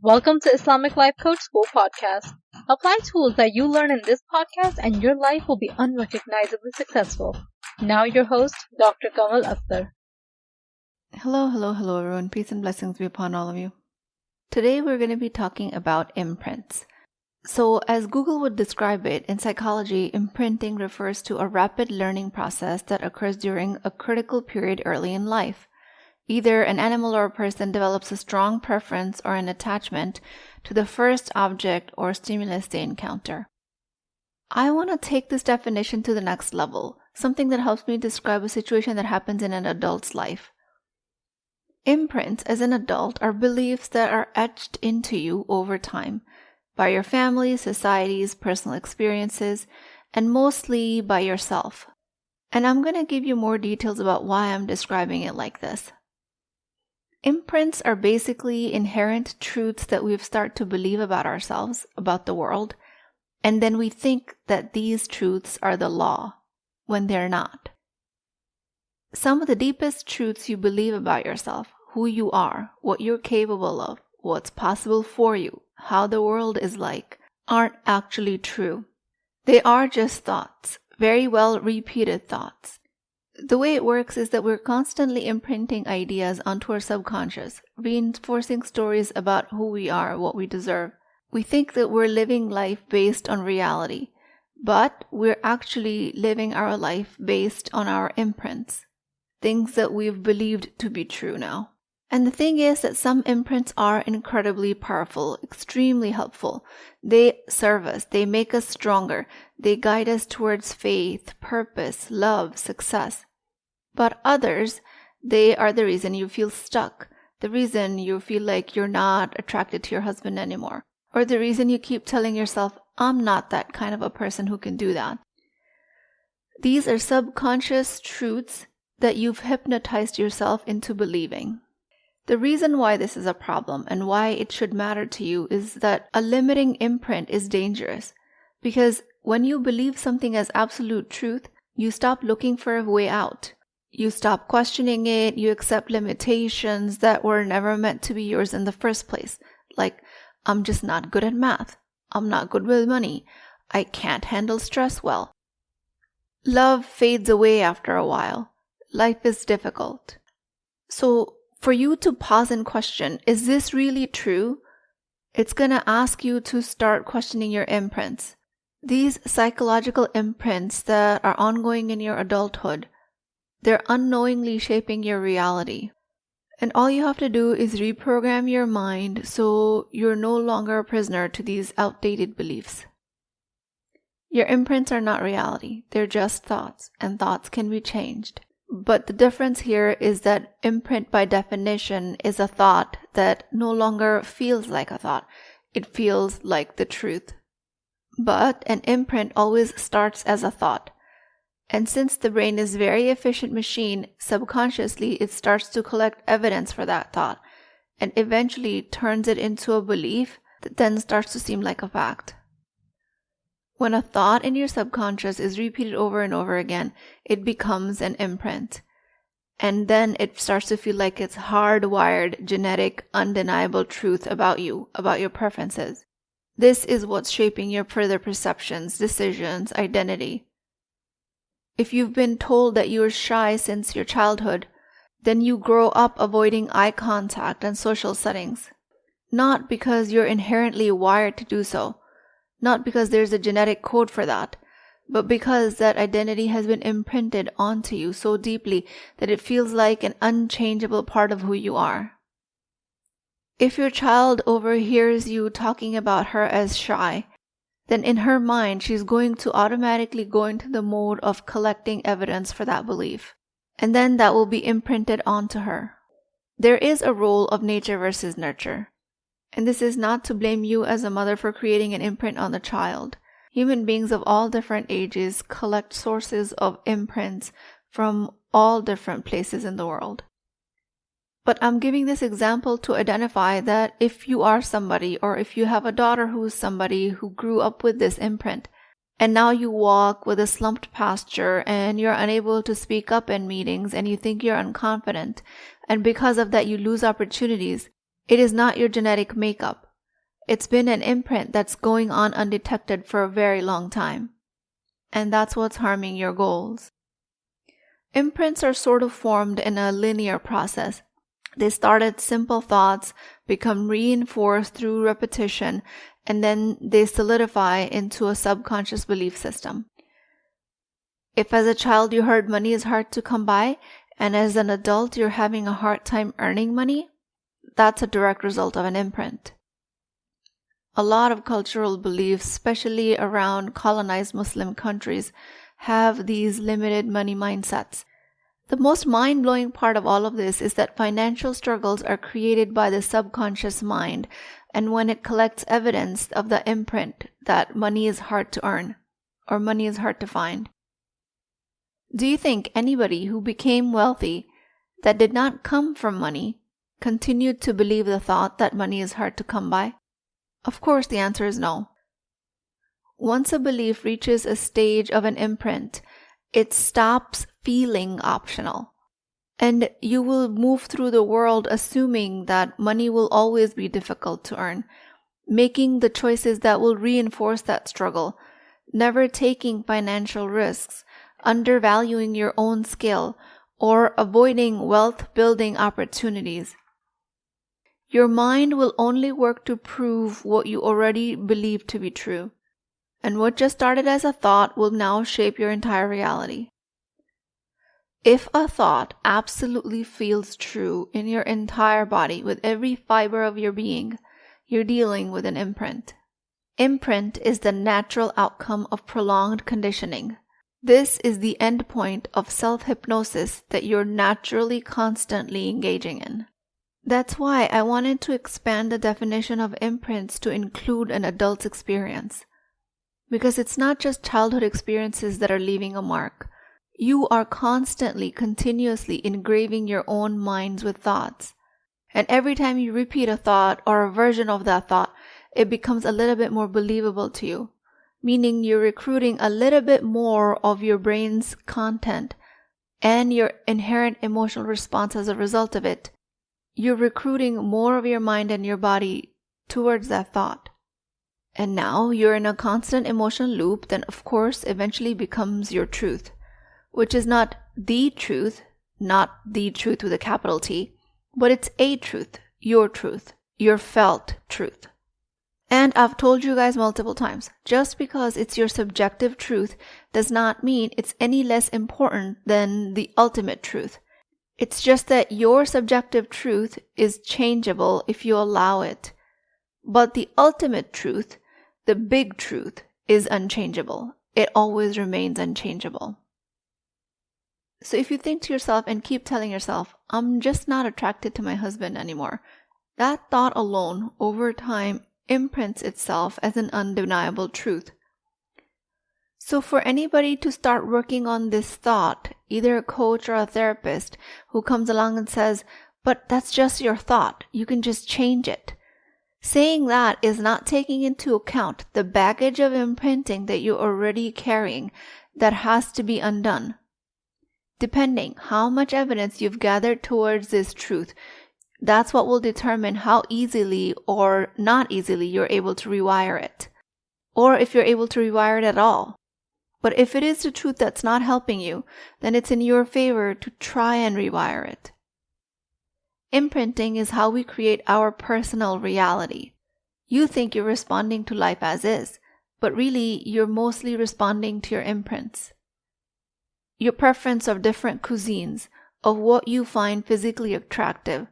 Welcome to Islamic Life Coach School Podcast. Apply tools that you learn in this podcast and your life will be unrecognizably successful. Now your host, Dr. Kamal Akhtar. Hello everyone. Peace and blessings be upon all of you. Today we're going to be talking about imprints. So as Google would describe it, in psychology, imprinting refers to a rapid learning process that occurs during a critical period early in life. Either an animal or a person develops a strong preference or an attachment to the first object or stimulus they encounter. I want to take this definition to the next level, something that helps me describe a situation that happens in an adult's life. Imprints as an adult are beliefs that are etched into you over time by your family, societies, personal experiences, and mostly by yourself. And I'm going to give you more details about why I'm describing it like this. Imprints are basically inherent truths that we've started to believe about ourselves, about the world, and then we think that these truths are the law when they're not. Some of the deepest truths you believe about yourself, who you are, what you're capable of, what's possible for you, how the world is like, aren't actually true. They are just thoughts, very well repeated thoughts. The way it works is that we're constantly imprinting ideas onto our subconscious, reinforcing stories about who we are, what we deserve. We think that we're living life based on reality, but we're actually living our life based on our imprints, things that we've believed to be true now. And the thing is that some imprints are incredibly powerful, extremely helpful. They serve us, they make us stronger, they guide us towards faith, purpose, love, success. But others, they are the reason you feel stuck, the reason you feel like you're not attracted to your husband anymore, or the reason you keep telling yourself, I'm not that kind of a person who can do that. These are subconscious truths that you've hypnotized yourself into believing. The reason why this is a problem and why it should matter to you is that a limiting imprint is dangerous, because when you believe something as absolute truth, you stop looking for a way out. You stop questioning it, you accept limitations that were never meant to be yours in the first place. Like, I'm just not good at math. I'm not good with money. I can't handle stress well. Love fades away after a while. Life is difficult. So, for you to pause and question, is this really true? It's going to ask you to start questioning your imprints. These psychological imprints that are ongoing in your adulthood, they're unknowingly shaping your reality. And all you have to do is reprogram your mind so you're no longer a prisoner to these outdated beliefs. Your imprints are not reality. They're just thoughts, and thoughts can be changed. But the difference here is that imprint by definition is a thought that no longer feels like a thought. It feels like the truth. But an imprint always starts as a thought. And since the brain is a very efficient machine, subconsciously it starts to collect evidence for that thought and eventually turns it into a belief that then starts to seem like a fact. When a thought in your subconscious is repeated over and over again, it becomes an imprint. And then it starts to feel like it's hardwired, genetic, undeniable truth about you, about your preferences. This is what's shaping your further perceptions, decisions, identity. If you've been told that you're shy since your childhood, then you grow up avoiding eye contact and social settings. Not because you're inherently wired to do so, not because there's a genetic code for that, but because that identity has been imprinted onto you so deeply that it feels like an unchangeable part of who you are. If your child overhears you talking about her as shy, then in her mind she's going to automatically go into the mode of collecting evidence for that belief. And then that will be imprinted onto her. There is a role of nature versus nurture. And this is not to blame you as a mother for creating an imprint on the child. Human beings of all different ages collect sources of imprints from all different places in the world. But I'm giving this example to identify that if you are somebody, or if you have a daughter who's somebody who grew up with this imprint, and now you walk with a slumped posture and you're unable to speak up in meetings and you think you're unconfident, and because of that you lose opportunities, it is not your genetic makeup. It's been an imprint that's going on undetected for a very long time. And that's what's harming your goals. Imprints are sort of formed in a linear process. They start as simple thoughts, become reinforced through repetition, and then they solidify into a subconscious belief system. If as a child you heard money is hard to come by, and as an adult you're having a hard time earning money, that's a direct result of an imprint. A lot of cultural beliefs, especially around colonized Muslim countries, have these limited money mindsets. The most mind-blowing part of all of this is that financial struggles are created by the subconscious mind, and when it collects evidence of the imprint that money is hard to earn or money is hard to find. Do you think anybody who became wealthy that did not come from money continued to believe the thought that money is hard to come by? Of course, the answer is no. Once a belief reaches a stage of an imprint, it stops feeling optional. And you will move through the world assuming that money will always be difficult to earn, making the choices that will reinforce that struggle, never taking financial risks, undervaluing your own skill, or avoiding wealth-building opportunities. Your mind will only work to prove what you already believe to be true. And what just started as a thought will now shape your entire reality. If a thought absolutely feels true in your entire body with every fiber of your being, you're dealing with an imprint. Imprint is the natural outcome of prolonged conditioning. This is the end point of self-hypnosis that you're naturally constantly engaging in. That's why I wanted to expand the definition of imprints to include an adult's experience. Because it's not just childhood experiences that are leaving a mark. You are constantly, continuously engraving your own minds with thoughts. And every time you repeat a thought or a version of that thought, it becomes a little bit more believable to you. Meaning you're recruiting a little bit more of your brain's content and your inherent emotional response as a result of it. You're recruiting more of your mind and your body towards that thought. And now you're in a constant emotional loop that of course eventually becomes your truth, which is not the truth with a capital T, but it's a truth, your felt truth. And I've told you guys multiple times, just because it's your subjective truth does not mean it's any less important than the ultimate truth. It's just that your subjective truth is changeable if you allow it. But the ultimate truth, the big truth, is unchangeable. It always remains unchangeable. So if you think to yourself and keep telling yourself, I'm just not attracted to my husband anymore, that thought alone, over time, imprints itself as an undeniable truth. So for anybody to start working on this thought, either a coach or a therapist who comes along and says, but that's just your thought, you can just change it. Saying that is not taking into account the baggage of imprinting that you're already carrying that has to be undone. Depending how much evidence you've gathered towards this truth, that's what will determine how easily or not easily you're able to rewire it. Or if you're able to rewire it at all. But if it is the truth that's not helping you, then it's in your favor to try and rewire it. Imprinting is how we create our personal reality. You think you're responding to life as is, but really you're mostly responding to your imprints. Your preference of different cuisines, of what you find physically attractive,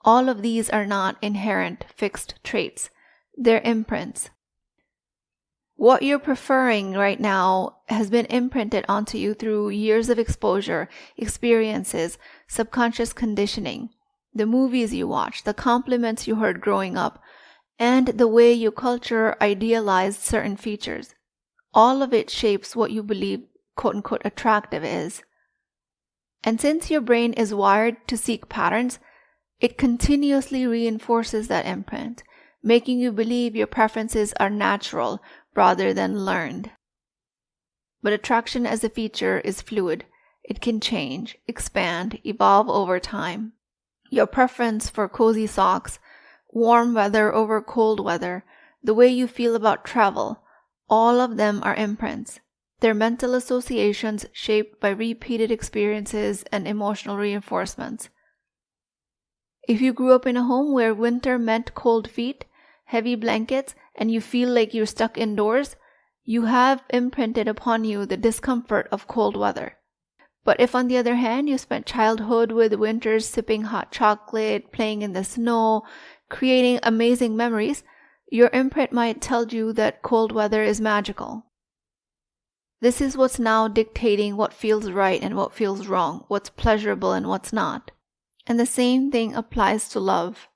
all of these are not inherent fixed traits. They're imprints. What you're preferring right now has been imprinted onto you through years of exposure, experiences, subconscious conditioning, the movies you watched, the compliments you heard growing up, and the way your culture idealized certain features. All of it shapes what you believe quote-unquote attractive is. And since your brain is wired to seek patterns, it continuously reinforces that imprint, making you believe your preferences are natural rather than learned. But attraction as a feature is fluid. It can change, expand, evolve over time. Your preference for cozy socks, warm weather over cold weather, the way you feel about travel, all of them are imprints. They're mental associations shaped by repeated experiences and emotional reinforcements. If you grew up in a home where winter meant cold feet, heavy blankets, and you feel like you're stuck indoors, you have imprinted upon you the discomfort of cold weather. But if, on the other hand, you spent childhood with winters sipping hot chocolate, playing in the snow, creating amazing memories, your imprint might tell you that cold weather is magical. This is what's now dictating what feels right and what feels wrong, what's pleasurable and what's not. And the same thing applies to love.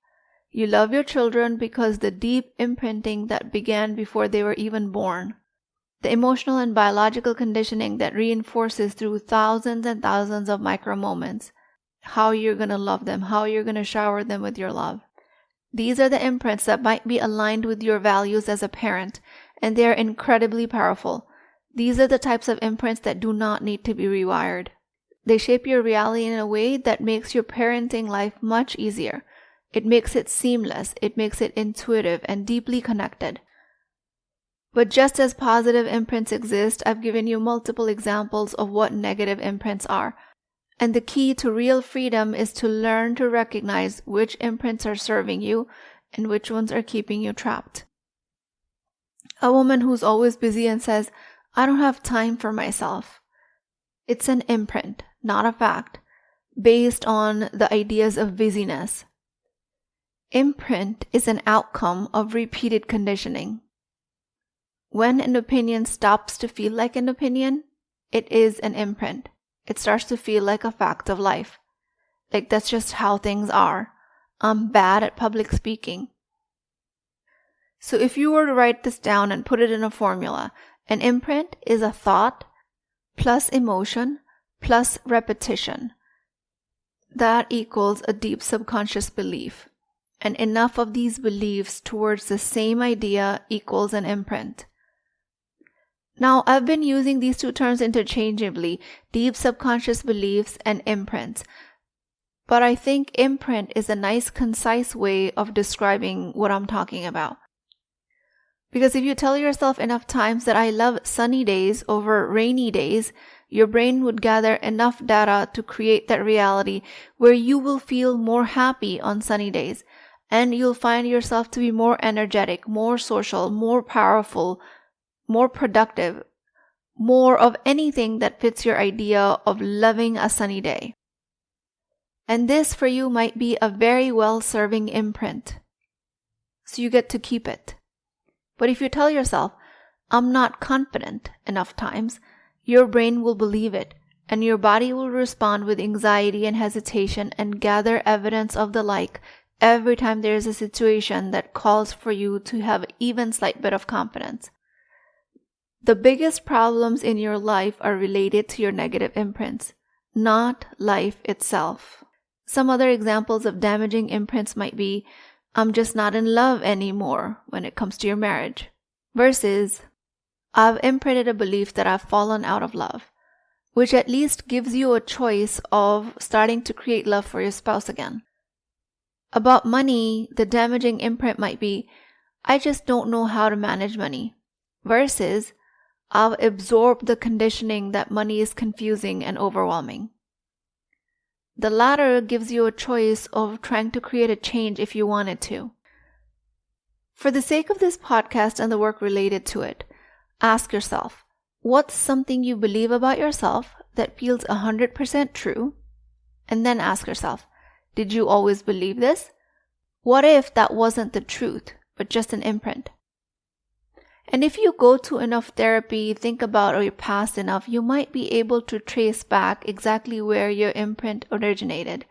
You love your children because the deep imprinting that began before they were even born. The emotional and biological conditioning that reinforces through thousands and thousands of micro moments how you're going to love them, how you're going to shower them with your love. These are the imprints that might be aligned with your values as a parent, and they are incredibly powerful. These are the types of imprints that do not need to be rewired. They shape your reality in a way that makes your parenting life much easier. It makes it seamless, it makes it intuitive and deeply connected. But just as positive imprints exist, I've given you multiple examples of what negative imprints are. And the key to real freedom is to learn to recognize which imprints are serving you and which ones are keeping you trapped. A woman who's always busy and says, "I don't have time for myself." It's an imprint, not a fact, based on the ideas of busyness. Imprint is an outcome of repeated conditioning. When an opinion stops to feel like an opinion, it is an imprint. It starts to feel like a fact of life. Like that's just how things are. I'm bad at public speaking. So if you were to write this down and put it in a formula, an imprint is a thought plus emotion plus repetition. That equals a deep subconscious belief. And enough of these beliefs towards the same idea equals an imprint. Now, I've been using these two terms interchangeably, deep subconscious beliefs and imprints. But I think imprint is a nice, concise way of describing what I'm talking about. Because if you tell yourself enough times that I love sunny days over rainy days, your brain would gather enough data to create that reality where you will feel more happy on sunny days. And you'll find yourself to be more energetic, more social, more powerful, more productive, more of anything that fits your idea of loving a sunny day. And this for you might be a very well-serving imprint. So you get to keep it. But if you tell yourself, I'm not confident enough times, your brain will believe it, and your body will respond with anxiety and hesitation and gather evidence of the like every time there is a situation that calls for you to have even slight bit of confidence. The biggest problems in your life are related to your negative imprints, not life itself. Some other examples of damaging imprints might be, I'm just not in love anymore when it comes to your marriage, versus, I've imprinted a belief that I've fallen out of love, which at least gives you a choice of starting to create love for your spouse again. About money, the damaging imprint might be, I just don't know how to manage money, versus, I've absorbed the conditioning that money is confusing and overwhelming. The latter gives you a choice of trying to create a change if you wanted to. For the sake of this podcast and the work related to it, ask yourself, what's something you believe about yourself that feels 100% true? And then ask yourself, did you always believe this? What if that wasn't the truth, but just an imprint? And if you go to enough therapy, think about your past enough, you might be able to trace back exactly where your imprint originated.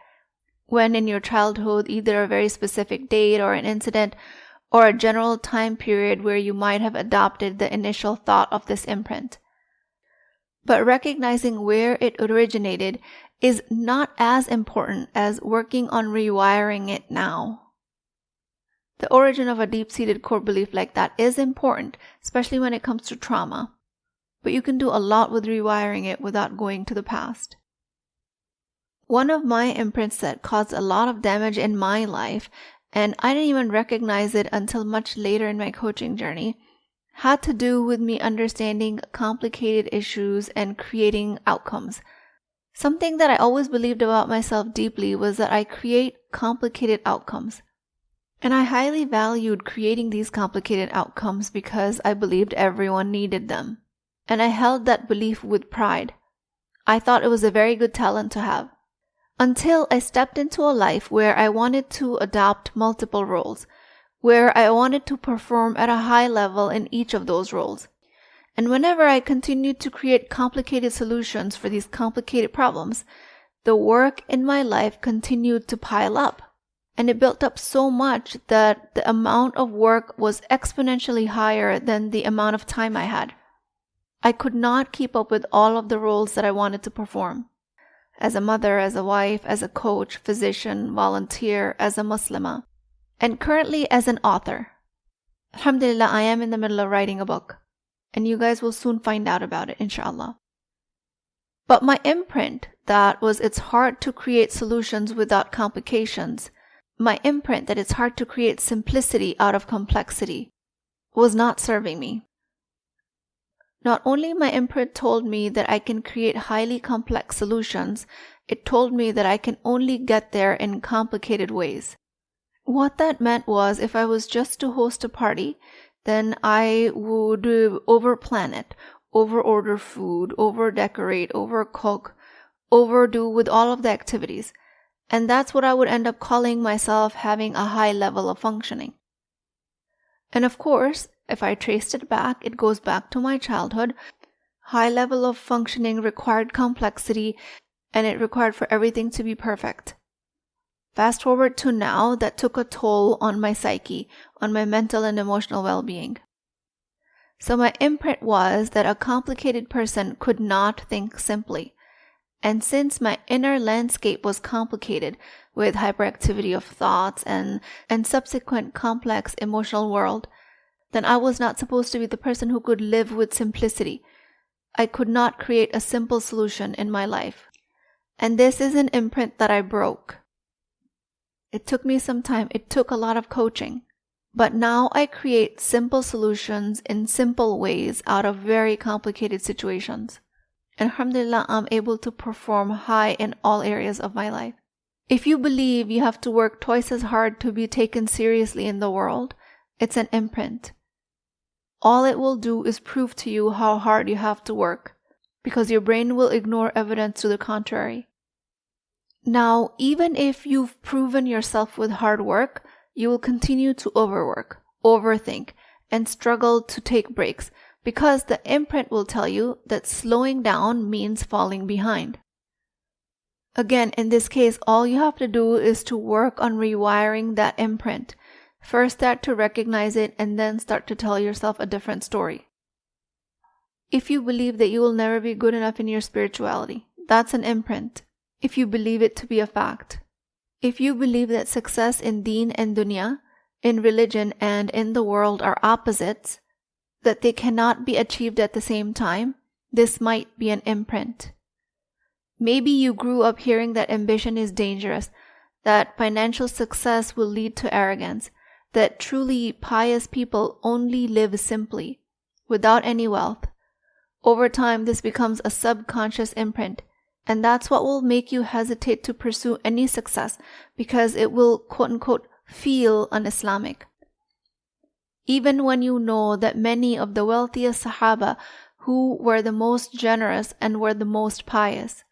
When in your childhood, either a very specific date or an incident, or a general time period where you might have adopted the initial thought of this imprint. But recognizing where it originated is not as important as working on rewiring it now. The origin of a deep-seated core belief like that is important, especially when it comes to trauma. But you can do a lot with rewiring it without going to the past. One of my imprints that caused a lot of damage in my life and I didn't even recognize it until much later in my coaching journey, had to do with me understanding complicated issues and creating outcomes. Something that I always believed about myself deeply was that I create complicated outcomes. And I highly valued creating these complicated outcomes because I believed everyone needed them. And I held that belief with pride. I thought it was a very good talent to have. Until I stepped into a life where I wanted to adopt multiple roles, where I wanted to perform at a high level in each of those roles. And whenever I continued to create complicated solutions for these complicated problems, the work in my life continued to pile up. And it built up so much that the amount of work was exponentially higher than the amount of time I had. I could not keep up with all of the roles that I wanted to perform. As a mother, as a wife, as a coach, physician, volunteer, as a Muslimah, and currently as an author. Alhamdulillah, I am in the middle of writing a book, and you guys will soon find out about it, inshallah. But my imprint, that was it's hard to create solutions without complications, my imprint that it's hard to create simplicity out of complexity, was not serving me. Not only my imprint told me that I can create highly complex solutions, it told me that I can only get there in complicated ways. What that meant was if I was just to host a party, then I would overplan it, overorder food, overdecorate, overcook, overdo with all of the activities. And that's what I would end up calling myself having a high level of functioning. And of course, if I traced it back, it goes back to my childhood. High level of functioning required complexity, and it required for everything to be perfect. Fast forward to now, that took a toll on my psyche, on my mental and emotional well-being. So my imprint was that a complicated person could not think simply. And since my inner landscape was complicated with hyperactivity of thoughts and subsequent complex emotional world, then I was not supposed to be the person who could live with simplicity. I could not create a simple solution in my life. And this is an imprint that I broke. It took me some time. It took a lot of coaching. But now I create simple solutions in simple ways out of very complicated situations. And alhamdulillah, I'm able to perform high in all areas of my life. If you believe you have to work twice as hard to be taken seriously in the world, it's an imprint. All it will do is prove to you how hard you have to work, because your brain will ignore evidence to the contrary. Now, even if you've proven yourself with hard work, you will continue to overwork, overthink, and struggle to take breaks, because the imprint will tell you that slowing down means falling behind. Again, in this case, all you have to do is to work on rewiring that imprint. First start to recognize it and then start to tell yourself a different story. If you believe that you will never be good enough in your spirituality, that's an imprint. If you believe it to be a fact. If you believe that success in deen and dunya, in religion and in the world are opposites, that they cannot be achieved at the same time, this might be an imprint. Maybe you grew up hearing that ambition is dangerous, that financial success will lead to arrogance, that truly pious people only live simply, without any wealth. Over time, this becomes a subconscious imprint, and that's what will make you hesitate to pursue any success, because it will, quote-unquote, feel un-Islamic. Even when you know that many of the wealthiest Sahaba who were the most generous and were the most pious.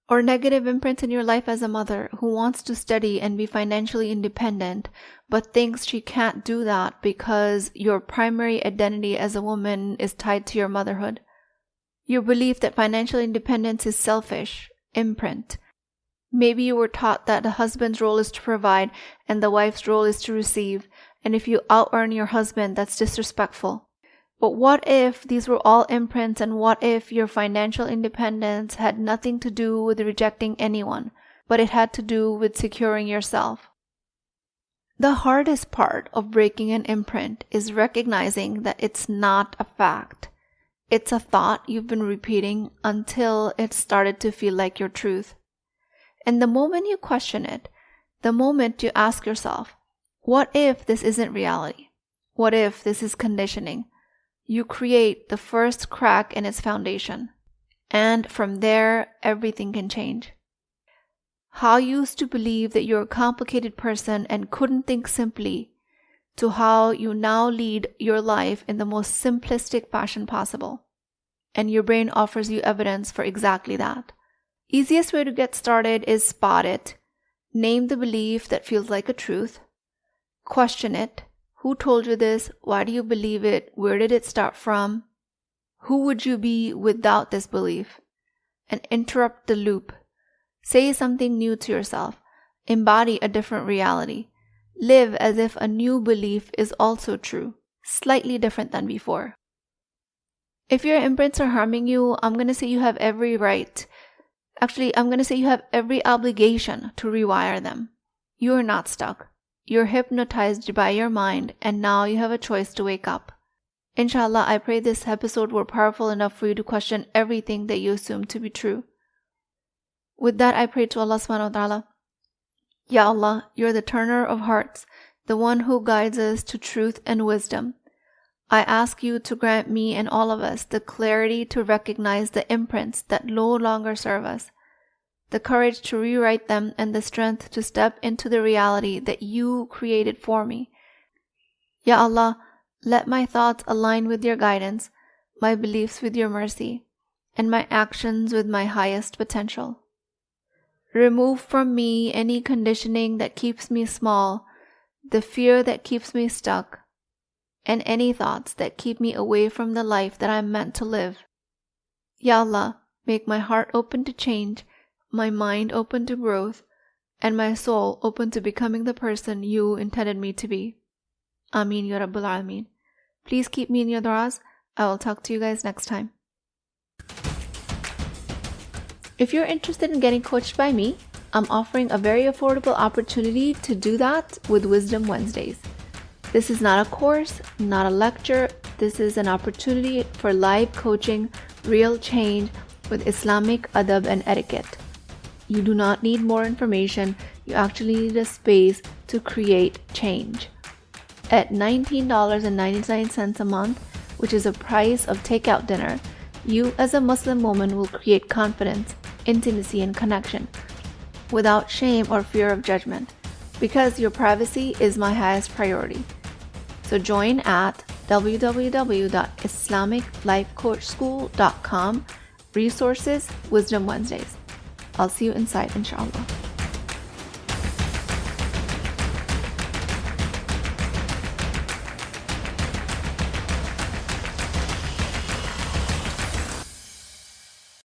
Or negative imprint in your life as a mother who wants to study and be financially independent, but thinks she can't do that because your primary identity as a woman is tied to your motherhood. Your belief that financial independence is selfish, imprint. Maybe you were taught that the husband's role is to provide and the wife's role is to receive, and if you out-earn your husband, that's disrespectful. But what if these were all imprints, and what if your financial independence had nothing to do with rejecting anyone, but it had to do with securing yourself? The hardest part of breaking an imprint is recognizing that it's not a fact. It's a thought you've been repeating until it started to feel like your truth. And the moment you question it, The moment you ask yourself, what if this isn't reality? What if this is conditioning? You create the first crack in its foundation. And from there, everything can change. How you used to believe that you're a complicated person and couldn't think simply, to how you now lead your life in the most simplistic fashion possible. And your brain offers you evidence for exactly that. Easiest way to get started is spot it. Name the belief that feels like a truth. Question it. Who told you this? Why do you believe it? Where did it start from? Who would you be without this belief? And interrupt the loop. Say something new to yourself. Embody a different reality. Live as if a new belief is also true, slightly different than before. If your imprints are harming you, I'm going to say you have every right. Actually, I'm going to say you have every obligation to rewire them. You are not stuck. You're hypnotized by your mind, and now you have a choice to wake up. Inshallah, I pray this episode were powerful enough for you to question everything that you assume to be true. With that, I pray to Allah subhanahu wa ta'ala. Ya Allah, you're the turner of hearts, the one who guides us to truth and wisdom. I ask you to grant me and all of us the clarity to recognize the imprints that no longer serve us, the courage to rewrite them, and the strength to step into the reality that you created for me. Ya Allah, let my thoughts align with your guidance, my beliefs with your mercy, and my actions with my highest potential. Remove from me any conditioning that keeps me small, the fear that keeps me stuck, and any thoughts that keep me away from the life that I'm meant to live. Ya Allah, make my heart open to change, my mind open to growth, and my soul open to becoming the person you intended me to be. Ameen Ya Rabbal Alameen. Please keep me in your du'as. I will talk to you guys next time. If you're interested in getting coached by me, I'm offering a very affordable opportunity to do that with Wisdom Wednesdays. This is not a course, not a lecture. This is an opportunity for live coaching, real change with Islamic adab and etiquette. You do not need more information. You actually need a space to create change. At $19.99 a month, which is the price of takeout dinner, you as a Muslim woman will create confidence, intimacy, and connection without shame or fear of judgment, because your privacy is my highest priority. So join at www.islamiclifecoachschool.com, resources, Wisdom Wednesdays. I'll see you inside, inshallah.